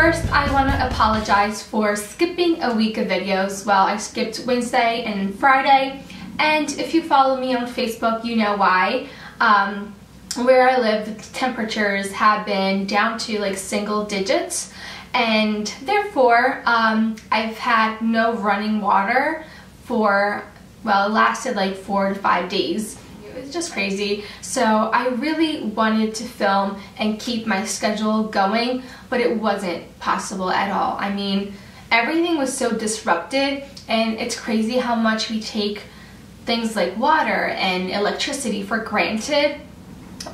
first I want to apologize for skipping a week of videos. Well, I skipped Wednesday and Friday, and if you follow me on Facebook, you know why. Where I live, the temperatures have been down to like single digits, and therefore I've had no running water for, well, it lasted like 4 to 5 days. It was just crazy. So I really wanted to film and keep my schedule going, but it wasn't possible at all. I mean, everything was so disrupted, and it's crazy how much we take things like water and electricity for granted.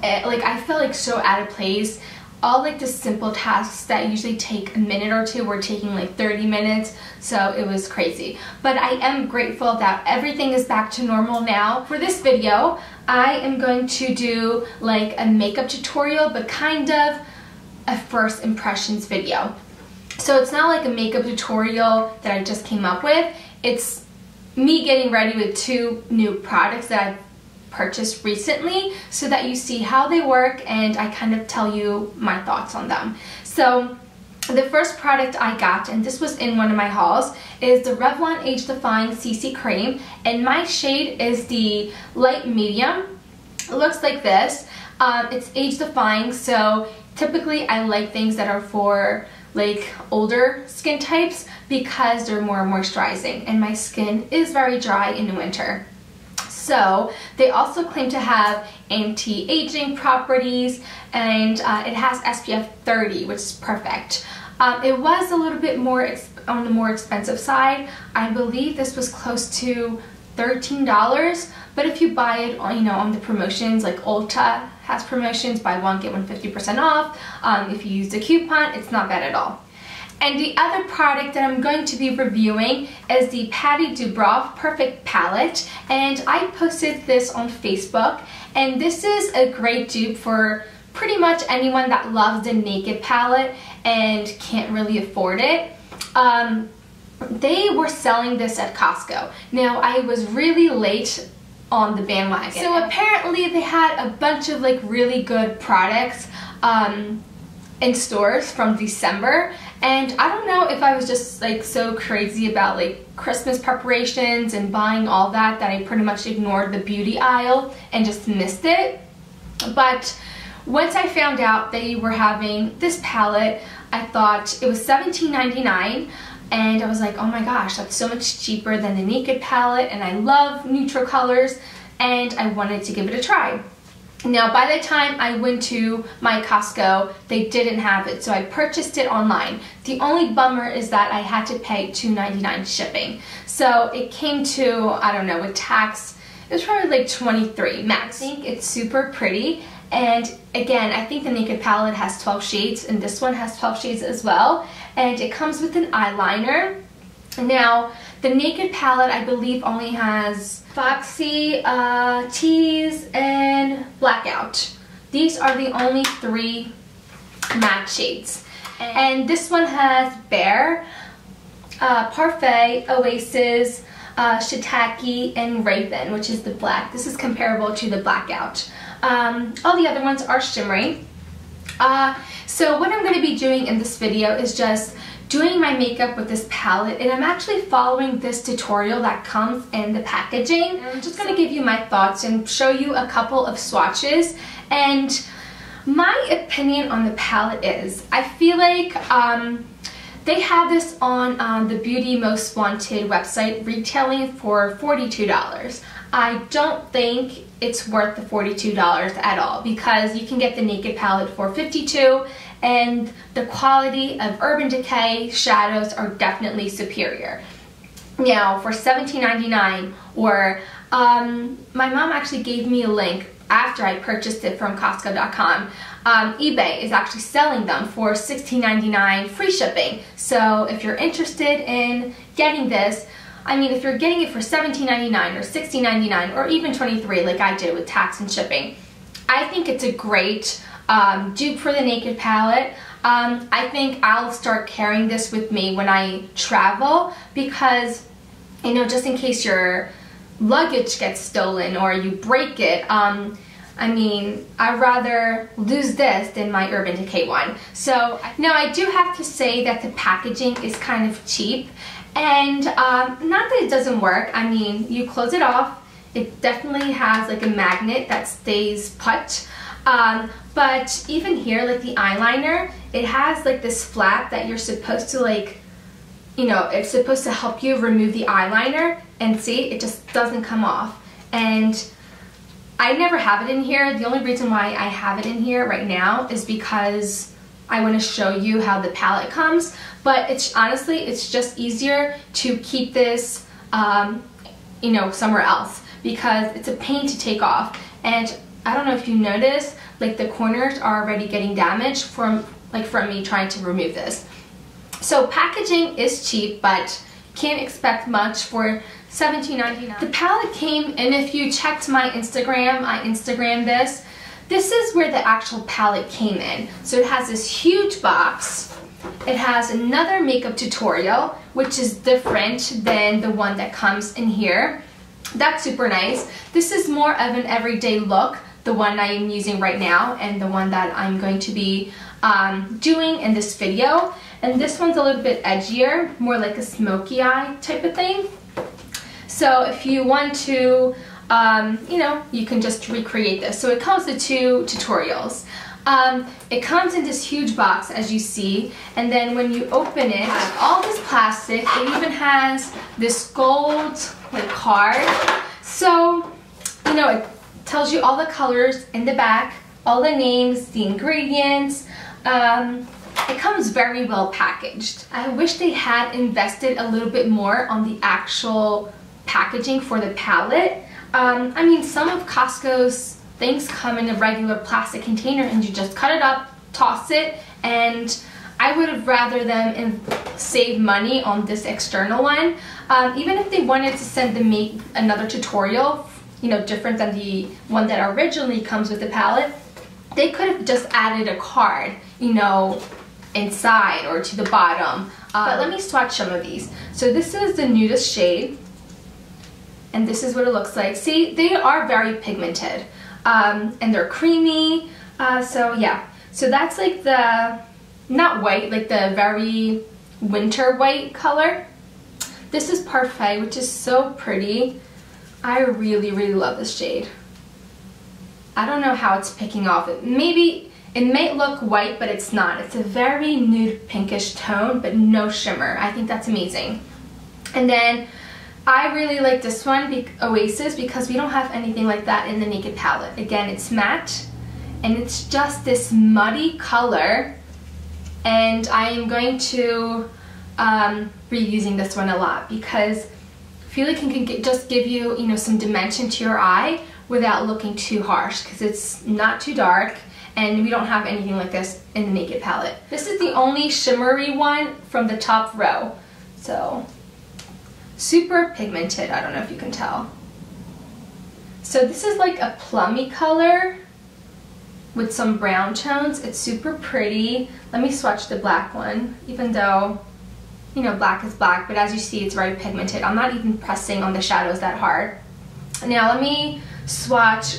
Like, I feel like so out of place. All like the simple tasks that usually take a minute or two were taking like 30 minutes, so it was crazy. But I am grateful that everything is back to normal now. For this video, I am going to do like a makeup tutorial, but kind of a first impressions video. So it's not like a makeup tutorial that I just came up with. It's me getting ready with 2 new products that I've purchased recently, so that you see how they work and I kind of tell you my thoughts on them. So the first product I got, and this was in one of my hauls, is the Revlon Age Defying CC cream, and my shade is the light medium. It looks like this. It's age defying, so typically I like things that are for like older skin types because they're more moisturizing, and my skin is very dry in the winter. So they also claim to have anti-aging properties, and it has SPF 30, which is perfect. It was a little bit more on the more expensive side. I believe this was close to $13, but if you buy it on, on the promotions, like Ulta has promotions, buy one get one 50% off. If you use the coupon, it's not bad at all. And the other product that I'm going to be reviewing is the Pati Dubroff Perfect Palette, and I posted this on Facebook, and this is a great dupe for pretty much anyone that loves the Naked palette and can't really afford it. They were selling this at Costco. Now, I was really late on the bandwagon. So apparently they had a bunch of like really good products in stores from December, and I don't know if I was just like so crazy about like Christmas preparations and buying all that I pretty much ignored the beauty aisle and just missed it. But once I found out they were having this palette, I thought it was $17.99, and I was like, oh my gosh, that's so much cheaper than the Naked palette, and I love neutral colors, and I wanted to give it a try. Now, by the time I went to my Costco, they didn't have it, so I purchased it online. The only bummer is that I had to pay $2.99 shipping. So it came to, I don't know, with tax, it was probably like $23 max. I think it's super pretty, and again, I think the Naked palette has 12 shades, and this one has 12 shades as well, and it comes with an eyeliner. Now, the Naked palette, I believe, only has Foxy, Tease, and Blackout. These are the only 3 matte shades. And this one has Bare, Parfait, Oasis, Shiitake, and Raven, which is the black. This is comparable to the Blackout. All the other ones are shimmery. So what I'm going to be doing in this video is just doing my makeup with this palette, and I'm actually following this tutorial that comes in the packaging. I'm just going to give you my thoughts and show you a couple of swatches. And my opinion on the palette is, I feel like they have this on the Beauty Most Wanted website retailing for $42. I don't think it's worth the $42 at all, because you can get the Naked palette for $52, and the quality of Urban Decay shadows are definitely superior. Now, for $17.99, or my mom actually gave me a link after I purchased it from Costco.com. eBay is actually selling them for $16.99 free shipping. So if you're interested in getting this, I mean, if you're getting it for $17.99 or $16.99 or even $23 like I did with tax and shipping, I think it's a great dupe for the Naked palette. I think I'll start carrying this with me when I travel, because, just in case your luggage gets stolen or you break it, I mean, I'd rather lose this than my Urban Decay one. So now I do have to say that the packaging is kind of cheap, and not that it doesn't work. I mean, you close it off, it definitely has like a magnet that stays put, but even here, like the eyeliner, it has like this flap that you're supposed to like, you know, it's supposed to help you remove the eyeliner, and see, it just doesn't come off. And I never have it in here. The only reason why I have it in here right now is because I want to show you how the palette comes, but it's honestly, it's just easier to keep this, you know, somewhere else, because it's a pain to take off. And I don't know if you noticed, like the corners are already getting damaged from me trying to remove this. So packaging is cheap, but can't expect much for $17.99. The palette came, and if you checked my Instagram, I Instagrammed this. This is where the actual palette came in. So it has this huge box. It has another makeup tutorial, which is different than the one that comes in here. That's super nice. This is more of an everyday look, the one I am using right now, and the one that I'm going to be doing in this video. And this one's a little bit edgier, more like a smoky eye type of thing. So if you want to, you know, you can just recreate this. So it comes with 2 tutorials. It comes in this huge box, as you see, and then when you open it, it has all this plastic. It even has this gold like card. So, you know, it tells you all the colors in the back, all the names, the ingredients. It comes very well packaged. I wish they had invested a little bit more on the actual packaging for the palette. I mean, some of Costco's things come in a regular plastic container and you just cut it up, toss it, and I would have rather them save money on this external one. Even if they wanted to send them make another tutorial, you know, different than the one that originally comes with the palette, they could have just added a card, you know, inside or to the bottom. But let me swatch some of these. So this is the nudist shade, and this is what it looks like. See, they are very pigmented, and they're creamy. So yeah, so that's like the, not white, like the very winter white color. This is Parfait, which is so pretty. I really, really love this shade. I don't know how it's picking off. It may look white, but it's not. It's a very nude pinkish tone, but no shimmer. I think that's amazing. And then I really like this one, Oasis, because we don't have anything like that in the Naked palette. Again, it's matte, and it's just this muddy color, and I am going to be using this one a lot because I feel like it can just give you, you know, some dimension to your eye without looking too harsh, because it's not too dark, and we don't have anything like this in the Naked palette. This is the only shimmery one from the top row, so super pigmented. I don't know if you can tell. So this is like a plummy color with some brown tones. It's super pretty. Let me swatch the black one, even though, you know, black is black, but as you see, it's very pigmented. I'm not even pressing on the shadows that hard. Now let me swatch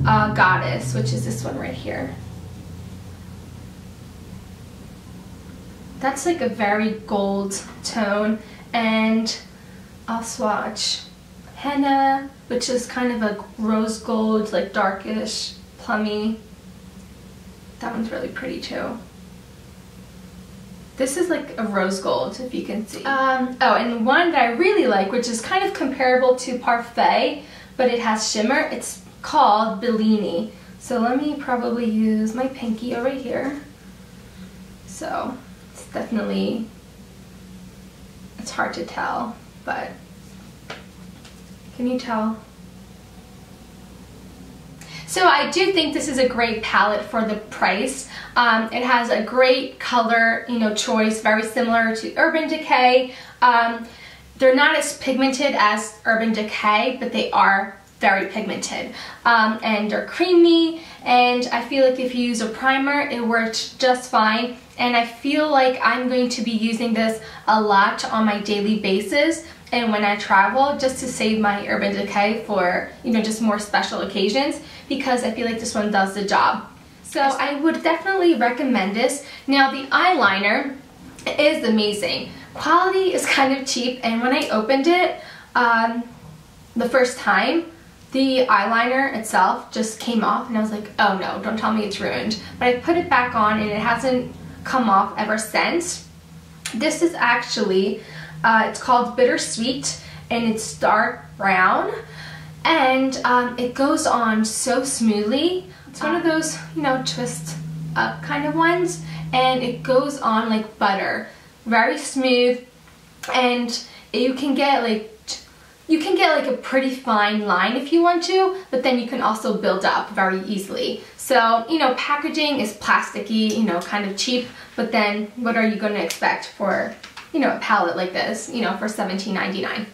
Goddess, which is this one right here. That's like a very gold tone, and I'll swatch Henna, which is kind of a rose gold, like darkish, plummy. That one's really pretty too. This is like a rose gold, if you can see. Oh, and one that I really like, which is kind of comparable to Parfait, but it has shimmer. It's called Bellini. So let me probably use my pinky over here. So it's definitely, it's hard to tell, but can you tell? So I do think this is a great palette for the price. It has a great color, you know, choice, very similar to Urban Decay. They're not as pigmented as Urban Decay, but they are very pigmented. And they're creamy, and I feel like if you use a primer, it works just fine. And I feel like I'm going to be using this a lot on my daily basis and when I travel, just to save my Urban Decay for, you know, just more special occasions, because I feel like this one does the job. So I would definitely recommend this. Now the eyeliner is amazing. Quality is kind of cheap, and when I opened it the first time, the eyeliner itself just came off and I was like, oh no, don't tell me it's ruined. But I put it back on and it hasn't come off ever since. This is actually, it's called Bittersweet, and it's dark brown, and it goes on so smoothly. It's one of those, you know, twist up kind of ones, and it goes on like butter. Very smooth, and you can get like a pretty fine line if you want to, but then you can also build up very easily. So, you know, packaging is plasticky, you know, kind of cheap, but then what are you going to expect for, you know, a palette like this, you know, for $17.99.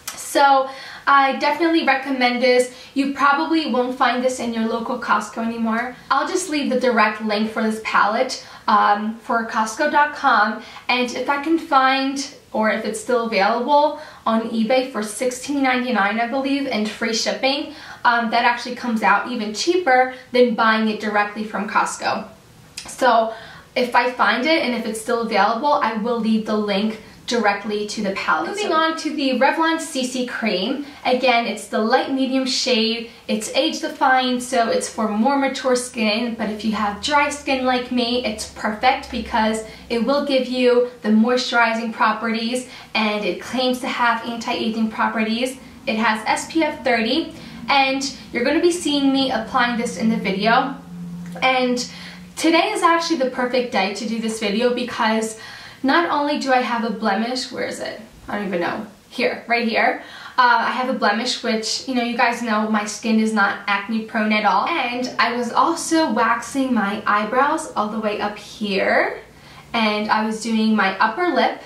So I definitely recommend this. You probably won't find this in your local Costco anymore. I'll just leave the direct link for this palette for Costco.com, and if I can find, or if it's still available on eBay for $16.99, I believe, and free shipping, that actually comes out even cheaper than buying it directly from Costco. So if I find it and if it's still available, I will leave the link directly to the palette. Moving on to the Revlon CC cream. Again, it's the light medium shade. It's age defying, so it's for more mature skin, but if you have dry skin like me, it's perfect because it will give you the moisturizing properties, and it claims to have anti-aging properties. It has SPF 30, and you're going to be seeing me applying this in the video. And today is actually the perfect day to do this video because not only do I have a blemish, where is it? I don't even know. Here, right here. I have a blemish, which, you know, you guys know my skin is not acne prone at all. And I was also waxing my eyebrows all the way up here. And I was doing my upper lip.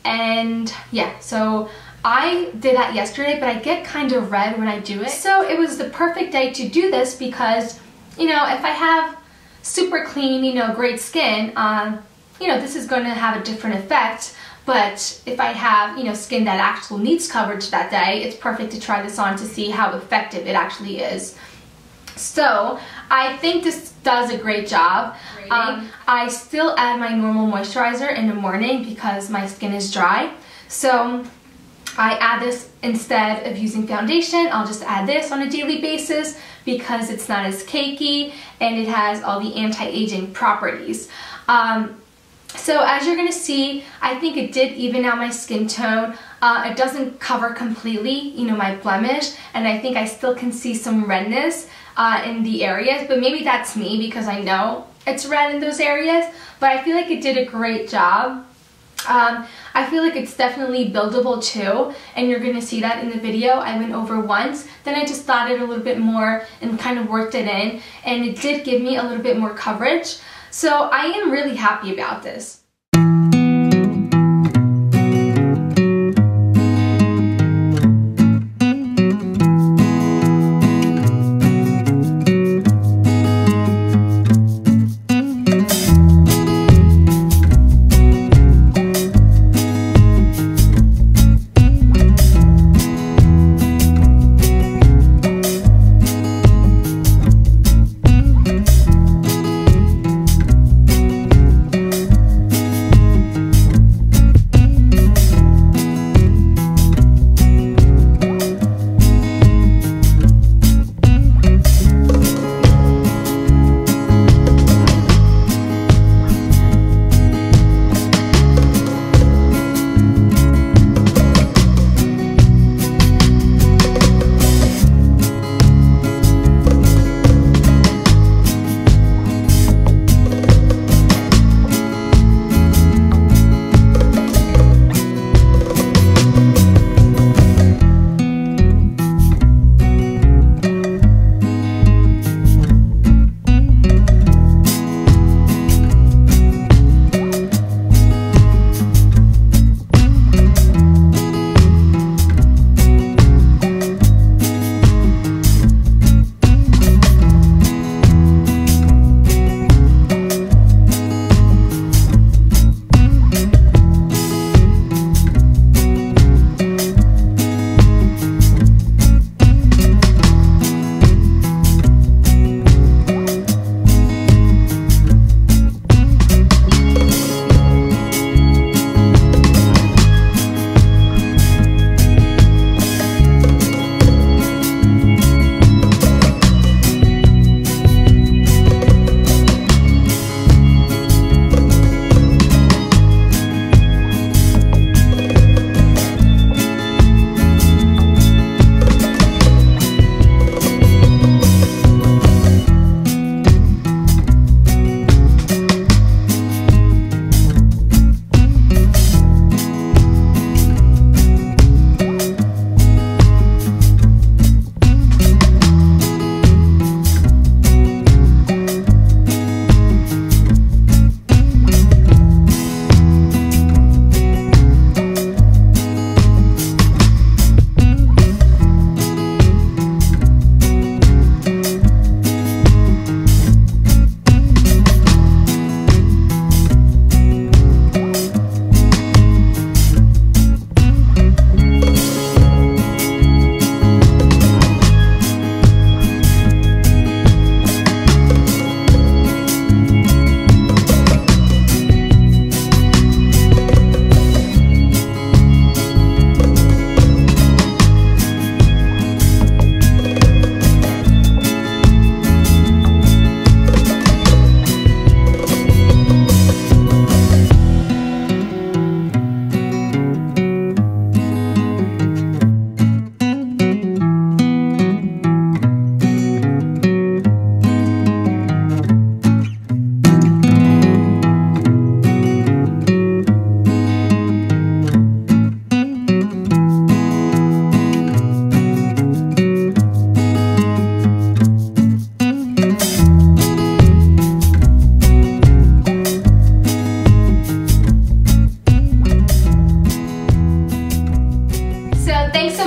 And yeah, so I did that yesterday, but I get kind of red when I do it. So it was the perfect day to do this because, you know, if I have super clean, you know, great skin, you know, this is going to have a different effect. But if I have, you know, skin that actually needs coverage that day, it's perfect to try this on to see how effective it actually is. So I think this does a great job. I still add my normal moisturizer in the morning because my skin is dry. So I add this instead of using foundation. I'll just add this on a daily basis because it's not as cakey and it has all the anti-aging properties. So as you're going to see, I think it did even out my skin tone. It doesn't cover completely, you know, my blemish, and I think I still can see some redness in the areas, but maybe that's me because I know it's red in those areas, but I feel like it did a great job. I feel like it's definitely buildable too, and you're going to see that in the video. I went over once, then I just thought it a little bit more and kind of worked it in, and it did give me a little bit more coverage. So I am really happy about this.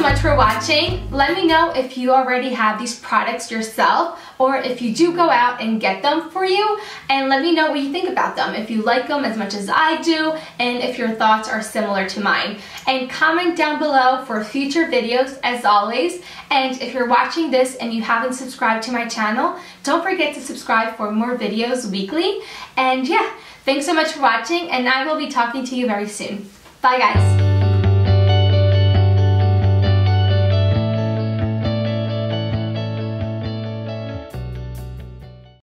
much for watching. Let me know if you already have these products yourself or if you do go out and get them for you, and let me know what you think about them, if you like them as much as I do and if your thoughts are similar to mine. And comment down below for future videos as always, and if you're watching this and you haven't subscribed to my channel, don't forget to subscribe for more videos weekly. And yeah, thanks so much for watching, and I will be talking to you very soon. Bye guys!